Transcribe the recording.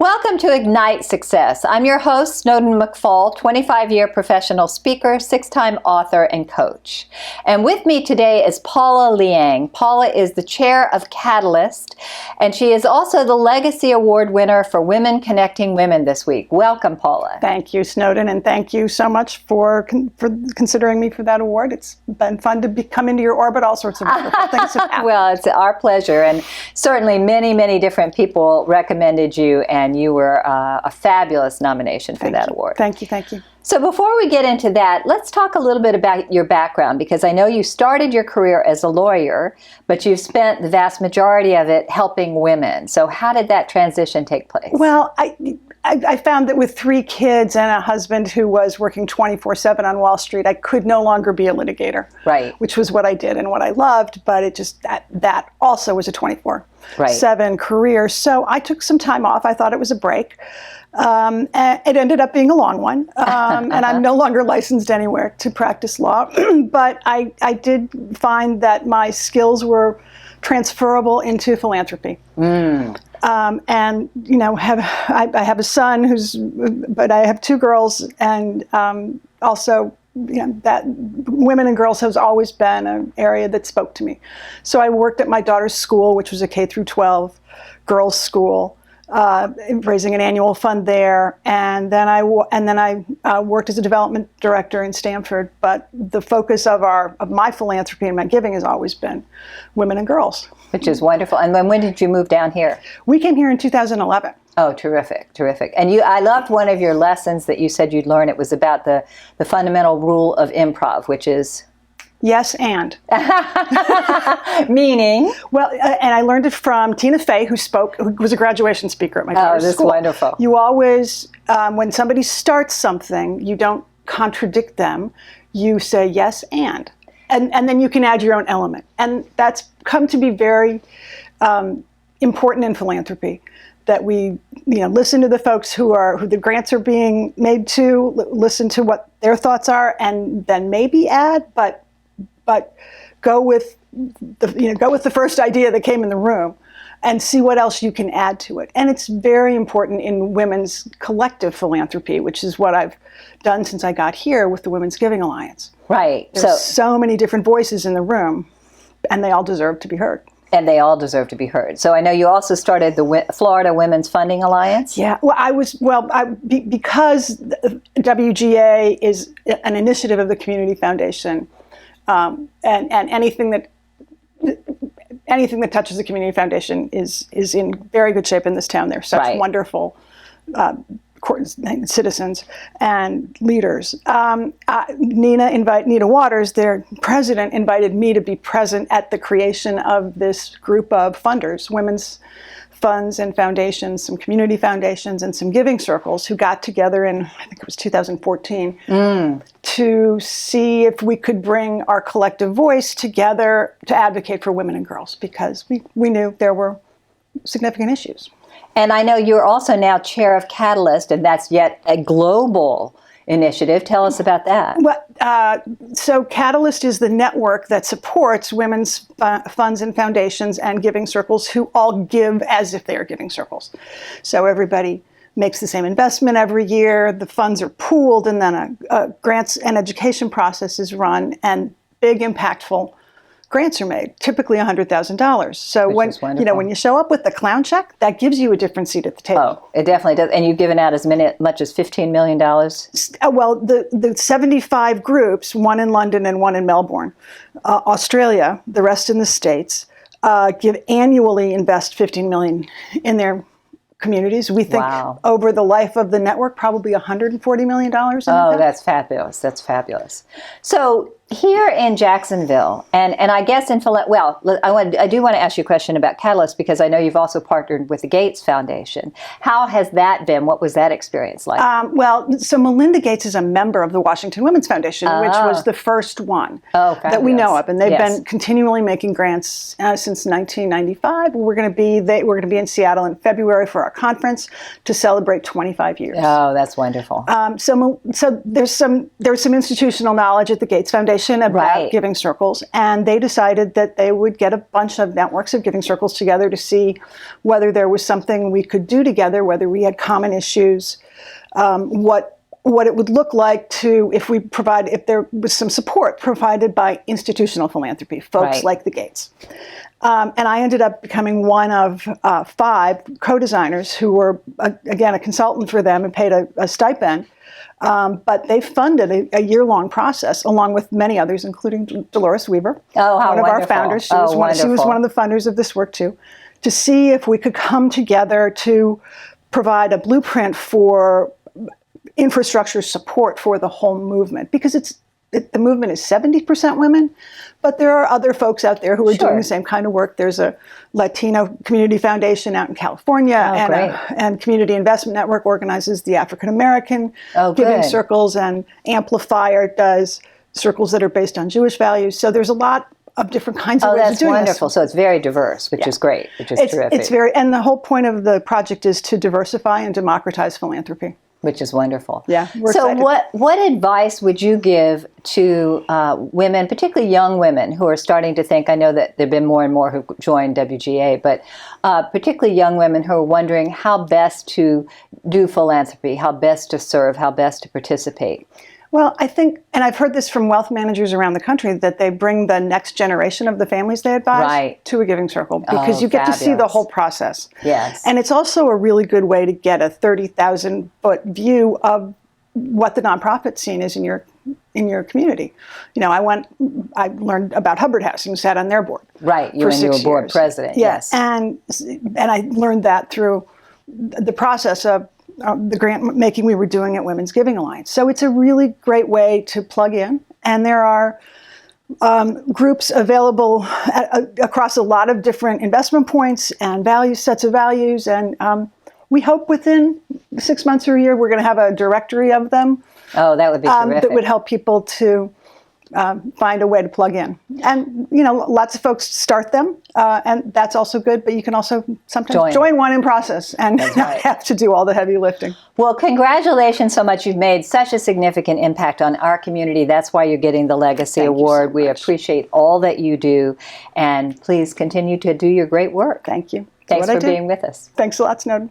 Welcome to Ignite Success. I'm your host, Snowden McFall, 25-year professional speaker, 6-time author, and coach. And with me today is Paula Liang. Paula is the chair of Catalist, and she is also the Legacy Award winner for Women Connecting Women this week. Welcome, Paula. Thank you, Snowden, and thank you so much for considering me for that award. It's been fun to come into your orbit. All sorts of wonderful things have happened. Well, it's our pleasure, and certainly many, many different people recommended you, and you were a fabulous nomination for that award. Thank you, thank you. So before we get into that, let's talk a little bit about your background, because I know you started your career as a lawyer, but you've spent the vast majority of it helping women. So how did that transition take place? Well, I found that with 3 kids and a husband who was working 24/7 on Wall Street, I could no longer be a litigator, right? Which was what I did and what I loved, but it just that also was a 24/7 career. So I took some time off. I thought it was a break. And it ended up being a long one, and I'm no longer licensed anywhere to practice law, but I did find that my skills were transferable into philanthropy. And you know, I have a son but I have 2 girls, and also, you know, that women and girls has always been an area that spoke to me. So I worked at my daughter's school, which was a K through 12 girls' school, raising an annual fund there, and then I worked as a development director in Stanford. But the focus of my philanthropy and my giving has always been women and girls, which is wonderful. And when did you move down here? We came here in 2011. Oh, terrific, terrific. And I loved one of your lessons that you said you'd learn. It was about the fundamental rule of improv, which is yes, and. Meaning? Well, and I learned it from Tina Fey, who was a graduation speaker at my daughter's school. Oh, that's wonderful. You always, when somebody starts something, you don't contradict them. You say yes, and then you can add your own element. And that's come to be very important in philanthropy, that we, you know, listen to the folks who the grants are being made to, listen to what their thoughts are, and then maybe add, but go with the first idea that came in the room and see what else you can add to it. And it's very important in women's collective philanthropy, which is what I've done since I got here with the Women's Giving Alliance. Right. There's so many different voices in the room, and they all deserve to be heard. And they all deserve to be heard. So I know you also started the Florida Women's Funding Alliance. Yeah, well, because WGA is an initiative of the Community Foundation, and anything that touches the Community Foundation is in very good shape in this town. They're such wonderful citizens and leaders. Nina Waters, their president, invited me to be present at the creation of this group of funders, women's funds and foundations, some community foundations and some giving circles, who got together in, I think it was 2014, to see if we could bring our collective voice together to advocate for women and girls, because we knew there were significant issues. And I know you're also now chair of Catalist, and that's yet a global initiative. Tell us about that. Well, so Catalist is the network that supports women's funds and foundations and giving circles who all give as if they are giving circles. So everybody makes the same investment every year. The funds are pooled, and then a grants and education process is run, and big, impactful grants are made, typically $100,000. So when you show up with the clown check, that gives you a different seat at the table. Oh, it definitely does. And you've given out as much as $15 million? Well, the 75 groups, one in London and one in Melbourne, Australia, the rest in the States, annually invest $15 million in their communities. We think over the life of the network, probably $140 million. Oh, that's fabulous. That's fabulous. So here in Jacksonville, and I guess I do want to ask you a question about Catalyst, because I know you've also partnered with the Gates Foundation. How has that been? What was that experience like? So Melinda Gates is a member of the Washington Women's Foundation, which was the first one that we know of, and they've been continually making grants since 1995. We're going to be in Seattle in February for our conference to celebrate 25 years. Oh, that's wonderful. So there's some institutional knowledge at the Gates Foundation about giving circles, and they decided that they would get a bunch of networks of giving circles together to see whether there was something we could do together, whether we had common issues, what it would look like if there was some support provided by institutional philanthropy, folks like the Gates. And I ended up becoming one of 5 co-designers who were, again, a consultant for them and paid a stipend. But they funded a year-long process, along with many others, including Dolores Weaver, one of our founders. She was one of the funders of this work, too, to see if we could come together to provide a blueprint for infrastructure support for the whole movement, because the movement is 70% women, but there are other folks out there who are doing the same kind of work. There's a Latino Community Foundation out in California, and Community Investment Network organizes the African American giving circles, and Amplifier does circles that are based on Jewish values. So there's a lot of different kinds of ways of doing this. Wonderful. So it's very diverse, which is great, which is terrific. It's and the whole point of the project is to diversify and democratize philanthropy. Which is wonderful. Yeah. So what advice would you give to women, particularly young women who are starting to think, I know that there have been more and more who've joined WGA, but particularly young women who are wondering how best to do philanthropy, how best to serve, how best to participate? Well, I think, and I've heard this from wealth managers around the country, that they bring the next generation of the families they advise to a giving circle, because you get to see the whole process. Yes. And it's also a really good way to get a 30,000-foot view of what the nonprofit scene is in your community. You know, I learned about Hubbard House and sat on their board. Right, you were board president. Yes. And I learned that through the process of the grant making we were doing at Women's Giving Alliance. So it's a really great way to plug in. And there are groups available across a lot of different investment points and sets of values. And we hope within 6 months or a year, we're going to have a directory of them. Oh, that would be terrific. That would help people to find a way to plug in. And, you know, lots of folks start them, and that's also good, but you can also sometimes join one in process and not have to do all the heavy lifting. Well, congratulations so much. You've made such a significant impact on our community. That's why you're getting the Legacy Award. We appreciate all that you do, and please continue to do your great work. Thanks. Thanks for being with us. Thanks a lot, Snowden.